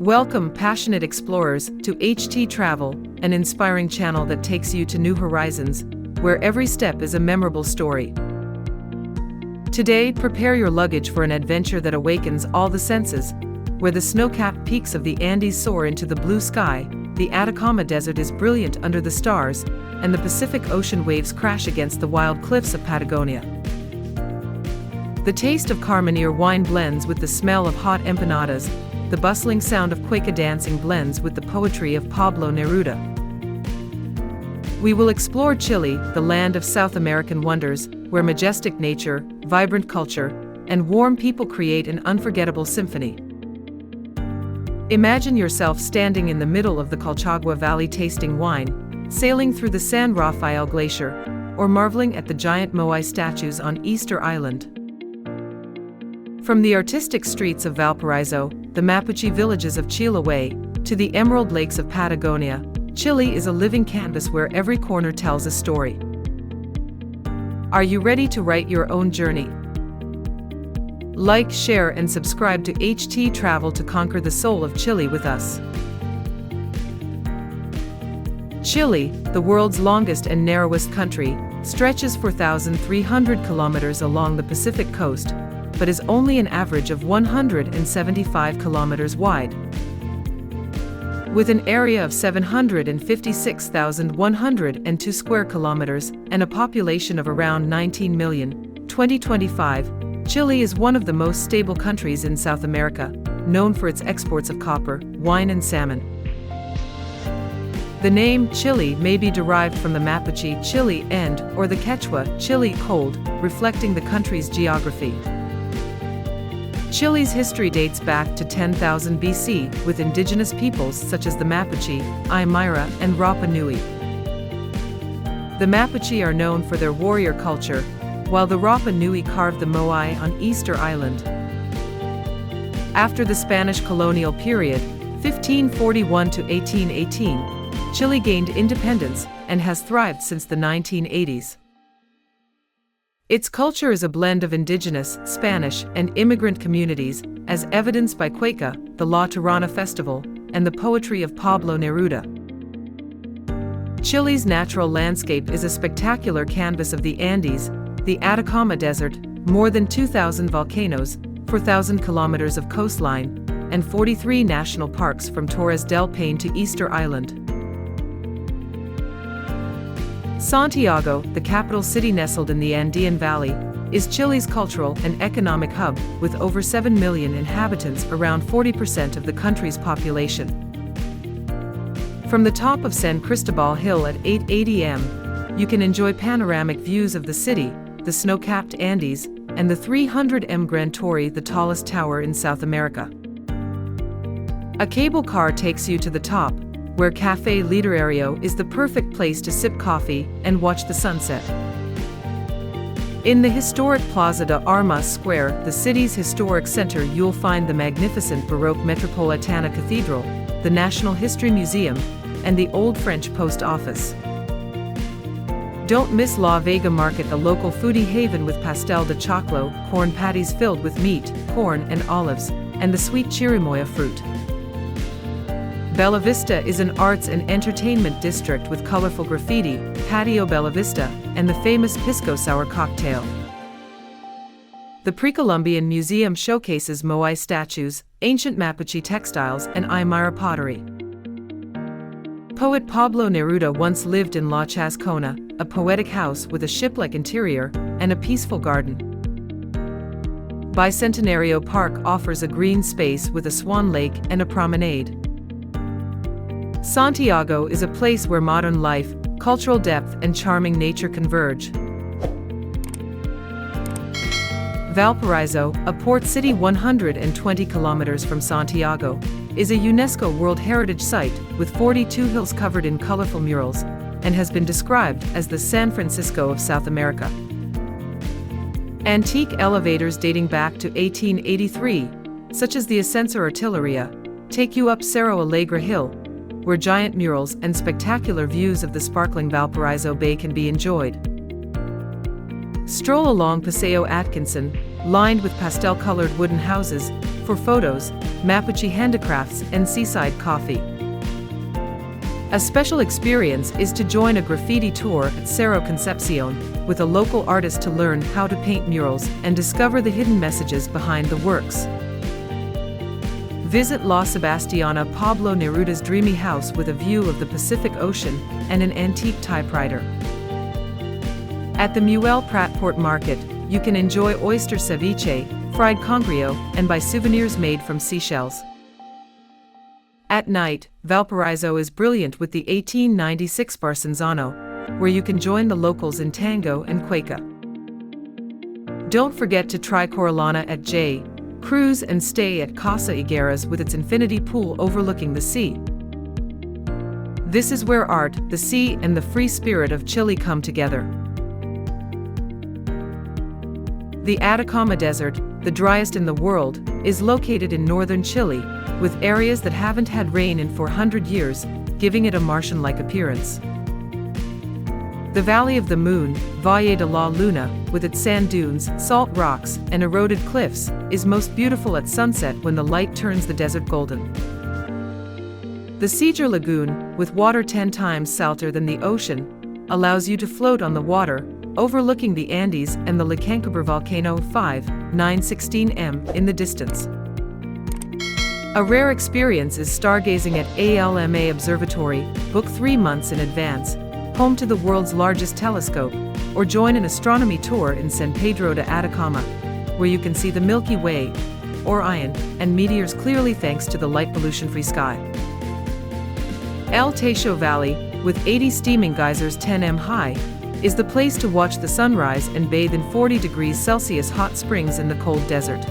Welcome, passionate explorers, to httravel, an inspiring channel that takes you to new horizons, where every step is a memorable story. Today, prepare your luggage for an adventure that awakens all the senses. Where the snow-capped peaks of the Andes soar into the blue sky, the Atacama Desert is brilliant under the stars, and the Pacific Ocean waves crash against the wild cliffs of Patagonia. The taste of Carmenère wine blends with the smell of hot empanadas. The bustling sound of cueca dancing blends with the poetry of Pablo Neruda. We will explore Chile, the land of South American wonders, where majestic nature, vibrant culture, and warm people create an unforgettable symphony. Imagine yourself standing in the middle of the Colchagua Valley tasting wine, sailing through the San Rafael Glacier, or marveling at the giant Moai statues on Easter Island. From the artistic streets of Valparaíso, the Mapuche villages of Chiloé, to the emerald lakes of Patagonia, Chile is a living canvas where every corner tells a story. Are you ready to write your own journey? Like, share, and subscribe to httravel to conquer the soul of Chile with us. Chile, the world's longest and narrowest country, stretches 4,300 kilometers along the Pacific coast, but is only an average of 175 kilometers wide. With an area of 756,102 square kilometers and a population of around 19 million, 2025, Chile is one of the most stable countries in South America, known for its exports of copper, wine, and salmon. The name Chile may be derived from the Mapuche Chile or the Quechua Chile cold, reflecting the country's geography. Chile's history dates back to 10,000 BC, with indigenous peoples such as the Mapuche, Aymara, and Rapa Nui. The Mapuche are known for their warrior culture, while the Rapa Nui carved the Moai on Easter Island. After the Spanish colonial period, 1541 to 1818, Chile gained independence and has thrived since the 1980s. Its culture is a blend of indigenous, Spanish, and immigrant communities, as evidenced by cueca, the La Tirana festival, and the poetry of Pablo Neruda. Chile's natural landscape is a spectacular canvas of the Andes, the Atacama Desert, more than 2,000 volcanoes, 4,000 kilometers of coastline, and 43 national parks from Torres del Paine to Easter Island. Santiago, the capital city nestled in the Andean Valley, is Chile's cultural and economic hub, with over 7 million inhabitants, around 40% of the country's population. From the top of San Cristobal Hill at 8:80 am, you can enjoy panoramic views of the city, the snow-capped Andes, and the 300 Grand Torre, the tallest tower in South America. A cable car takes you to the top, where Café Literario is the perfect place to sip coffee and watch the sunset. In the historic Plaza de Armas Square, the city's historic center, you'll find the magnificent Baroque Metropolitana Cathedral, the National History Museum, and the Old French Post Office. Don't miss La Vega Market, a local foodie haven with pastel de choclo, corn patties filled with meat, corn, and olives, and the sweet chirimoya fruit. Bella Vista is an arts and entertainment district with colorful graffiti, Patio Bella Vista, and the famous Pisco Sour cocktail. The Pre-Columbian Museum showcases Moai statues, ancient Mapuche textiles, and Aymara pottery. Poet Pablo Neruda once lived in La Chascona, a poetic house with a ship-like interior and a peaceful garden. Bicentenario Park offers a green space with a swan lake and a promenade. Santiago is a place where modern life, cultural depth, and charming nature converge. Valparaíso, a port city 120 kilometers from Santiago, is a UNESCO World Heritage Site with 42 hills covered in colorful murals, and has been described as the San Francisco of South America. Antique elevators dating back to 1883, such as the Ascensor Artilleria, take you up Cerro Alegre Hill, where giant murals and spectacular views of the sparkling Valparaíso Bay can be enjoyed. Stroll along Paseo Atkinson, lined with pastel-colored wooden houses, for photos, Mapuche handicrafts, and seaside coffee. A special experience is to join a graffiti tour at Cerro Concepcion with a local artist to learn how to paint murals and discover the hidden messages behind the works. Visit La Sebastiana Pablo Neruda's dreamy house with a view of the Pacific Ocean and an antique typewriter. At the Muel Pratport Market, you can enjoy oyster ceviche, fried congrio, and buy souvenirs made from seashells. At night, Valparaíso is brilliant with the 1896 Barsanzano, where you can join the locals in tango and cueca. Don't forget to try Coralana at J. Cruise and stay at Casa Higueras with its infinity pool overlooking the sea. This is where art, the sea, and the free spirit of Chile come together. The Atacama Desert, the driest in the world, is located in northern Chile, with areas that haven't had rain in 400 years, giving it a Martian-like appearance. The Valley of the Moon, Valle de la Luna, with its sand dunes, salt rocks, and eroded cliffs, is most beautiful at sunset when the light turns the desert golden. The Seger Lagoon, with water 10 times salter than the ocean, allows you to float on the water, overlooking the Andes and the Licancabur volcano 5,916 m in the distance. A rare experience is stargazing at ALMA Observatory. Book 3 months in advance, home to the world's largest telescope, or join an astronomy tour in San Pedro de Atacama, where you can see the Milky Way, Orion, and meteors clearly thanks to the light pollution-free sky. El Techo Valley, with 80 steaming geysers 10 m high, is the place to watch the sunrise and bathe in 40 degrees Celsius hot springs in the cold desert.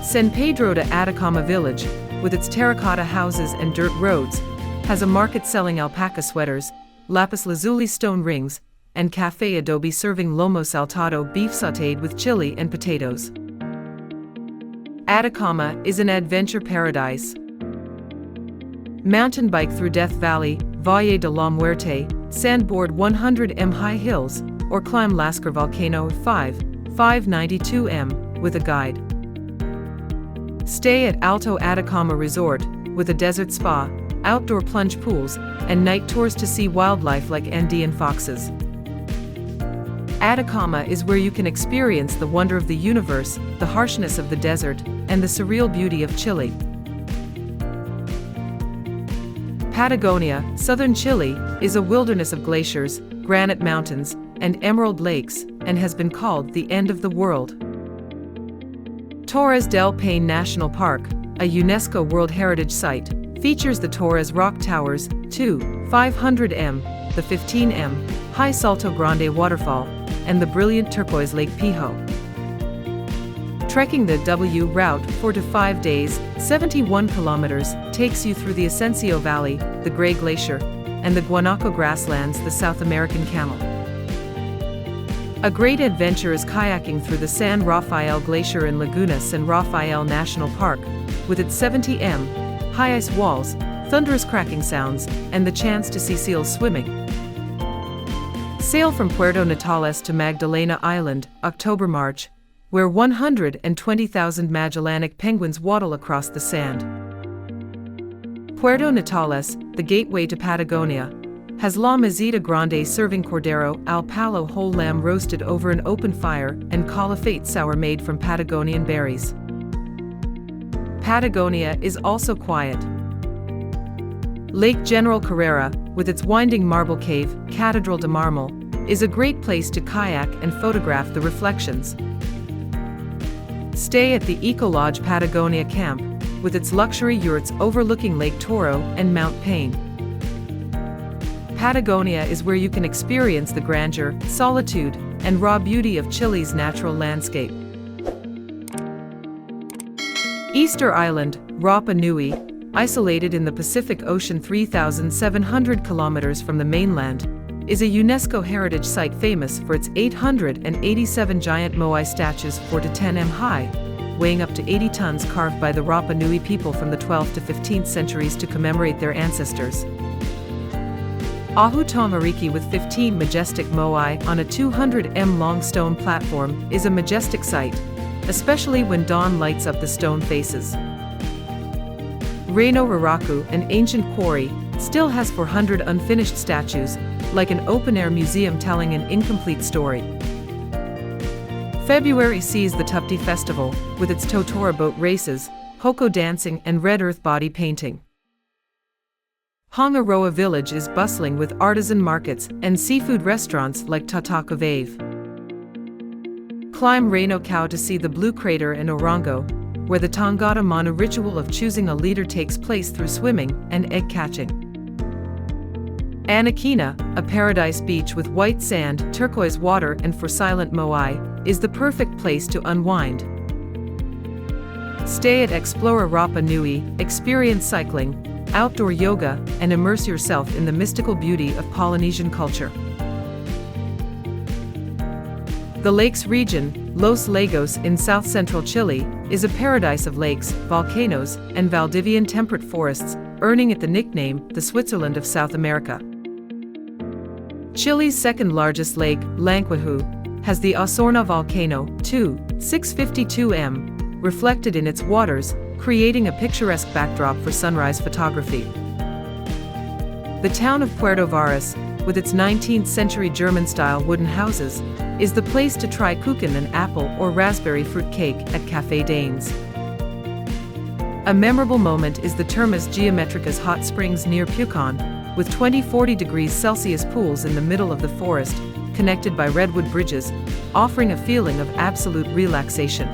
San Pedro de Atacama Village, with its terracotta houses and dirt roads, has a market selling alpaca sweaters, lapis lazuli stone rings, and cafe adobe serving lomo saltado beef sautéed with chili and potatoes. Atacama is an adventure paradise. Mountain bike through Death Valley, Valle de la Muerte, sandboard 100 m high hills, or climb Lascar Volcano 5,592 m with a guide. Stay at Alto Atacama Resort, with a desert spa, outdoor plunge pools, and night tours to see wildlife like Andean foxes. Atacama is where you can experience the wonder of the universe, the harshness of the desert, and the surreal beauty of Chile. Patagonia, southern Chile, is a wilderness of glaciers, granite mountains, and emerald lakes, and has been called the end of the world. Torres del Paine National Park, a UNESCO World Heritage Site, features the Torres Rock Towers, 500 m, the 15 m, high Salto Grande waterfall, and the brilliant turquoise Lake Pijo. Trekking the W route 4 to 5 days, 71 kilometers, takes you through the Ascencio Valley, the Gray Glacier, and the Guanaco grasslands, the South American camel. A great adventure is kayaking through the San Rafael Glacier in Laguna San Rafael National Park, with its 70 m, high ice walls, thunderous cracking sounds, and the chance to see seals swimming. Sail from Puerto Natales to Magdalena Island, October-March, where 120,000 Magellanic penguins waddle across the sand. Puerto Natales, the gateway to Patagonia, has La Mesita Grande serving Cordero al Palo whole lamb roasted over an open fire and Calafate sour made from Patagonian berries. Patagonia is also quiet. Lake General Carrera, with its winding marble cave, Catedral de Marmol, is a great place to kayak and photograph the reflections. Stay at the Eco Lodge Patagonia Camp, with its luxury yurts overlooking Lake Toro and Mount Paine. Patagonia is where you can experience the grandeur, solitude, and raw beauty of Chile's natural landscape. Easter Island, Rapa Nui, isolated in the Pacific Ocean 3,700 kilometers from the mainland, is a UNESCO Heritage Site famous for its 887 giant Moai statues 4 to 10 m high, weighing up to 80 tons carved by the Rapa Nui people from the 12th to 15th centuries to commemorate their ancestors. Ahu with 15 majestic Moai on a 200 long stone platform is a majestic sight, especially when dawn lights up the stone faces. Reino Raraku, an ancient quarry, still has 400 unfinished statues, like an open-air museum telling an incomplete story. February sees the Tupti Festival, with its Totora boat races, hoko dancing and red earth body painting. Hongaroa village is bustling with artisan markets and seafood restaurants like Tataka Vave. Climb Reino Kau to see the Blue Crater in Orongo, where the Tangata Manu ritual of choosing a leader takes place through swimming and egg catching. Anakina, a paradise beach with white sand, turquoise water and for silent Moai, is the perfect place to unwind. Stay at Explora Rapa Nui, experience cycling, outdoor yoga, and immerse yourself in the mystical beauty of Polynesian culture. The Lakes region, Los Lagos in south-central Chile, is a paradise of lakes, volcanoes, and Valdivian temperate forests, earning it the nickname, the Switzerland of South America. Chile's second-largest lake, Lanquihue, has the Osorno volcano, 652 m, reflected in its waters, creating a picturesque backdrop for sunrise photography. The town of Puerto Varas, with its 19th-century German-style wooden houses, is the place to try kuchen, an apple or raspberry fruit cake, at Café Danes. A memorable moment is the Termas Geometricas hot springs near Pucón, with 20-40 degrees Celsius pools in the middle of the forest, connected by redwood bridges, offering a feeling of absolute relaxation.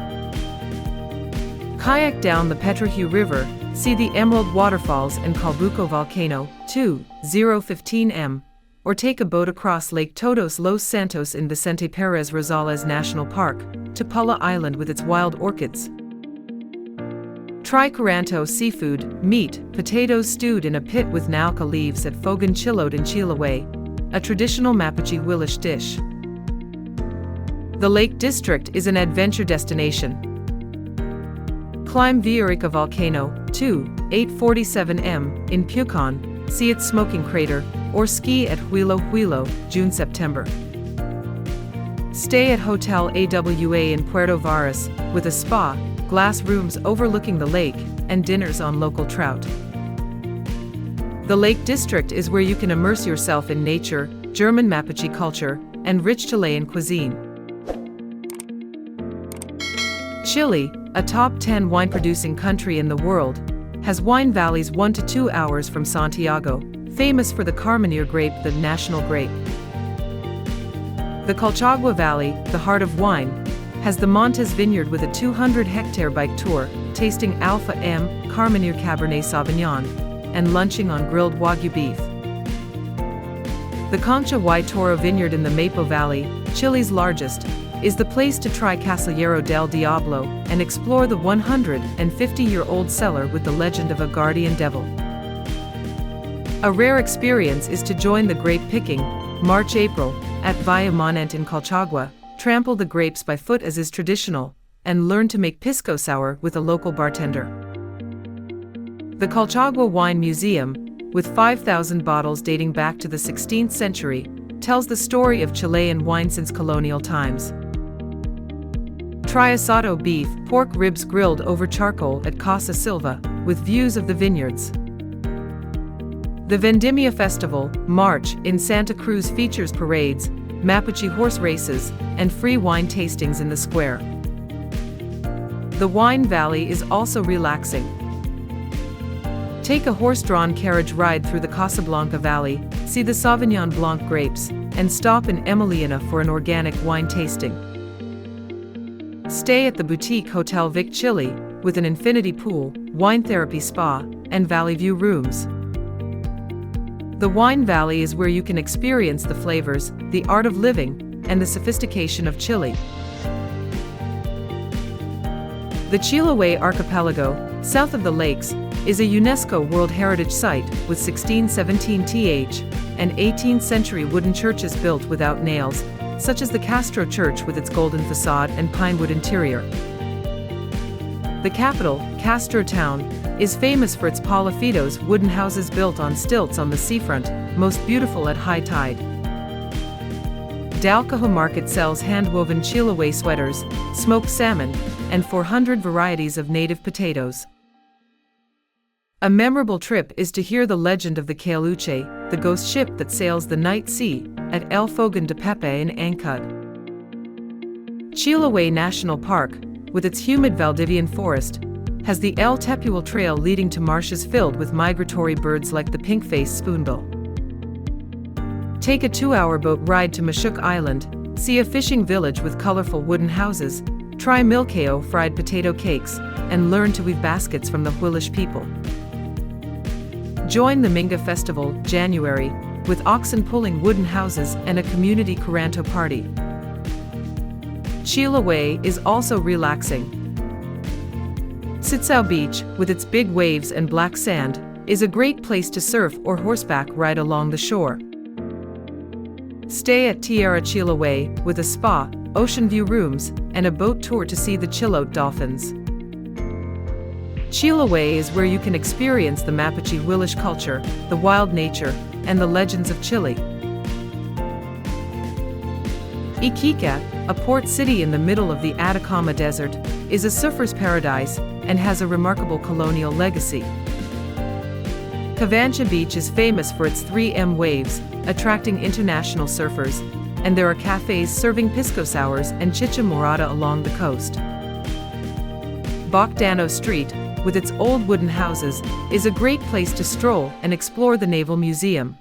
Kayak down the Petrohue River, see the Emerald Waterfalls and Calbuco Volcano, 015 m, or take a boat across Lake Todos Los Santos in Vicente Pérez Rosales National Park, to Pula Island with its wild orchids. Try Curanto seafood, meat, potatoes stewed in a pit with nauca leaves at Fogon Chilode in Chiloé, a traditional Mapuche Willish dish. The Lake District is an adventure destination. Climb Villarrica Volcano, 847 m, in Pucón, see its smoking crater, or ski at Huilo Huilo, June-September. Stay at Hotel AWA in Puerto Varas, with a spa, glass rooms overlooking the lake, and dinners on local trout. The Lake District is where you can immerse yourself in nature, German Mapuche culture, and rich Chilean cuisine. Chile, a top 10 wine-producing country in the world, has wine valleys 1 to 2 hours from Santiago, famous for the Carmenère grape, the national grape. The Colchagua Valley, the heart of wine, has the Montes Vineyard with a 200-hectare bike tour, tasting Alpha M, Carmenère Cabernet Sauvignon, and lunching on grilled Wagyu beef. The Concha y Toro Vineyard in the Maipo Valley, Chile's largest, is the place to try Casillero del Diablo and explore the 150-year-old cellar with the legend of a guardian devil. A rare experience is to join the grape picking, March-April, at Villa Monent in Colchagua, trample the grapes by foot as is traditional, and learn to make pisco sour with a local bartender. The Colchagua Wine Museum, with 5,000 bottles dating back to the 16th century, tells the story of Chilean wine since colonial times. Try asado beef, pork ribs grilled over charcoal at Casa Silva, with views of the vineyards. The Vendimia Festival, March, in Santa Cruz features parades, Mapuche horse races, and free wine tastings in the square. The Wine Valley is also relaxing. Take a horse-drawn carriage ride through the Casablanca Valley, see the Sauvignon Blanc grapes, and stop in Emiliana for an organic wine tasting. Stay at the boutique Hotel Vic Chile, with an infinity pool, wine therapy spa, and valley view rooms. The Wine Valley is where you can experience the flavors, the art of living, and the sophistication of Chile. The Chiloé Archipelago, south of the lakes, is a UNESCO World Heritage Site with 1617 th and 18th century wooden churches built without nails, such as the Castro Church with its golden facade and pinewood interior. The capital, Castro Town, is famous for its palafitos, wooden houses built on stilts on the seafront, most beautiful at high tide. Dalcajo Market sells hand-woven Chiloé sweaters, smoked salmon, and 400 varieties of native potatoes. A memorable trip is to hear the legend of the Chiloé, the ghost ship that sails the night sea, at El Fogón de Pepe in Ancud. Chiloé National Park, with its humid Valdivian forest, has the El Tepual Trail leading to marshes filled with migratory birds like the pink-faced spoonbill. Take a 2-hour boat ride to Mashuk Island, see a fishing village with colorful wooden houses, try milkao fried potato cakes, and learn to weave baskets from the Huilish people. Join the Minga Festival, January, with oxen pulling wooden houses and a community Curanto party. Chiloé is also relaxing. Sitsao Beach, with its big waves and black sand, is a great place to surf or horseback ride along the shore. Stay at Tierra Chiloé with a spa, ocean view rooms, and a boat tour to see the Chilote dolphins. Chiloé is where you can experience the Mapuche Huilish culture, the wild nature, and the legends of Chile. Iquique, a port city in the middle of the Atacama Desert, is a surfer's paradise and has a remarkable colonial legacy. Cavancha Beach is famous for its 3M waves, attracting international surfers, and there are cafes serving pisco sours and chicha morada along the coast. Bocdano Street, with its old wooden houses, is a great place to stroll and explore the Naval Museum.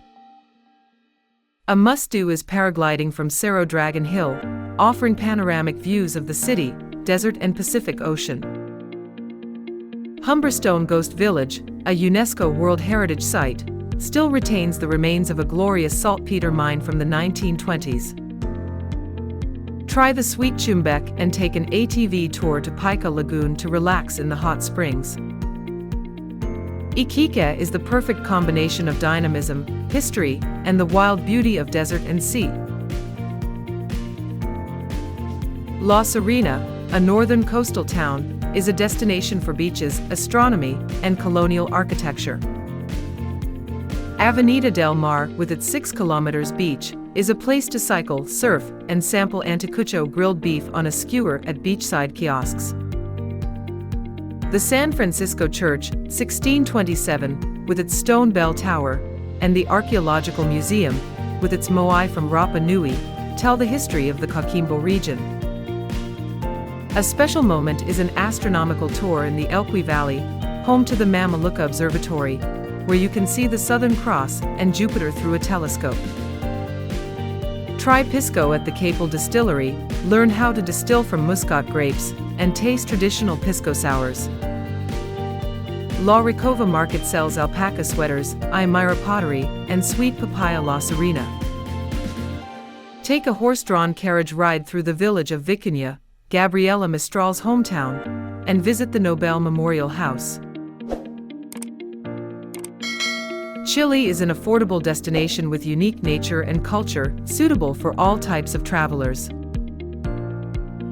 A must-do is paragliding from Cerro Dragon Hill, offering panoramic views of the city, desert and Pacific Ocean. Humberstone Ghost Village, a UNESCO World Heritage Site, still retains the remains of a glorious saltpeter mine from the 1920s. Try the Sweet Chumbec and take an ATV tour to Pica Lagoon to relax in the hot springs. Iquique is the perfect combination of dynamism, history, and the wild beauty of desert and sea. La Serena, a northern coastal town, is a destination for beaches, astronomy, and colonial architecture. Avenida del Mar, with its 6 kilometers beach, is a place to cycle, surf, and sample anticucho grilled beef on a skewer at beachside kiosks. The San Francisco Church, 1627, with its stone bell tower, and the Archaeological Museum, with its Moai from Rapa Nui, tell the history of the Coquimbo region. A special moment is an astronomical tour in the Elqui Valley, home to the Mamaluca Observatory, where you can see the Southern Cross and Jupiter through a telescope. Try pisco at the Capel Distillery, learn how to distill from muscat grapes, and taste traditional pisco sours. La Recova Market sells alpaca sweaters, Aymara pottery, and sweet papaya La Serena. Take a horse-drawn carriage ride through the village of Vicuña, Gabriela Mistral's hometown, and visit the Nobel Memorial House. Chile is an affordable destination with unique nature and culture, suitable for all types of travelers.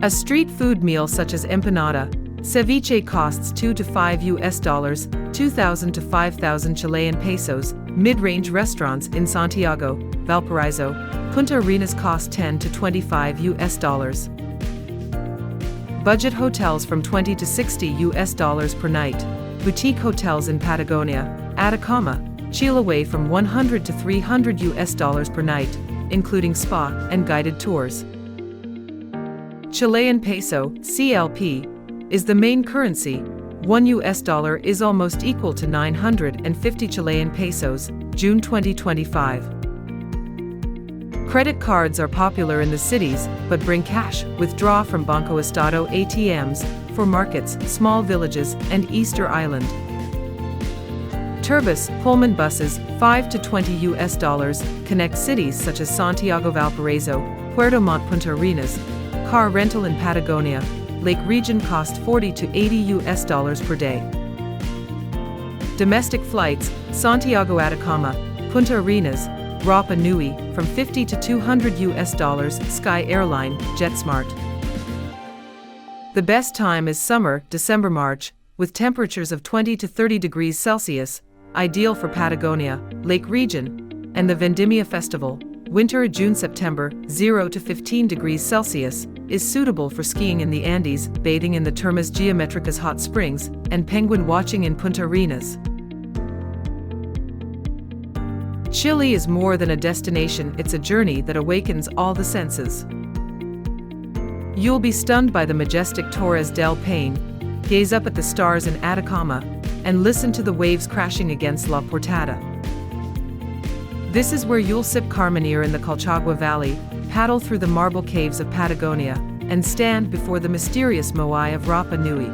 A street food meal such as empanada, ceviche costs $2 to $5, 2,000 to 5,000 Chilean pesos. Mid-range restaurants in Santiago, Valparaíso, Punta Arenas cost $10 to $25. Budget hotels from $20 to $60 per night. Boutique hotels in Patagonia, Atacama, Chiloé from $100 to $300 per night, including spa and guided tours. Chilean peso, CLP, is the main currency. $1 is almost equal to 950 Chilean pesos, June 2025. Credit cards are popular in the cities, but bring cash. Withdraw from Banco Estado ATMs for markets, small villages, and Easter Island. Turbus, Pullman buses, $5 to $20, connect cities such as Santiago, Valparaíso, Puerto Montt, Punta Arenas. Car rental in Patagonia, Lake region cost $40 to $80 per day. Domestic flights, Santiago, Atacama, Punta Arenas, Rapa Nui, from $50 to $200. Sky Airline, JetSmart. The best time is summer, December-March, with temperatures of 20 to 30 degrees Celsius, ideal for Patagonia, Lake region, and the Vendimia Festival. Winter, June-September, 0 to 15 degrees Celsius, is suitable for skiing in the Andes, bathing in the Termas Geometricas hot springs, and penguin watching in Punta Arenas. Chile is more than a destination, it's a journey that awakens all the senses. You'll be stunned by the majestic Torres del Paine, gaze up at the stars in Atacama, and listen to the waves crashing against La Portada. This is where you'll sip Carmenère in the Colchagua Valley, paddle through the marble caves of Patagonia, and stand before the mysterious Moai of Rapa Nui.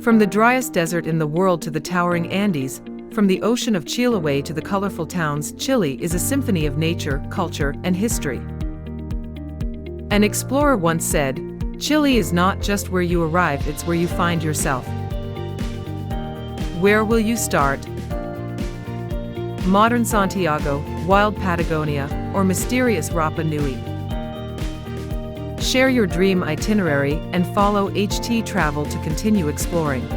From the driest desert in the world to the towering Andes, from the ocean of Chiloé to the colorful towns, Chile is a symphony of nature, culture, and history. An explorer once said, "Chile is not just where you arrive, it's where you find yourself." Where will you start? Modern Santiago, wild Patagonia, or mysterious Rapa Nui? Share your dream itinerary and follow httravel to continue exploring.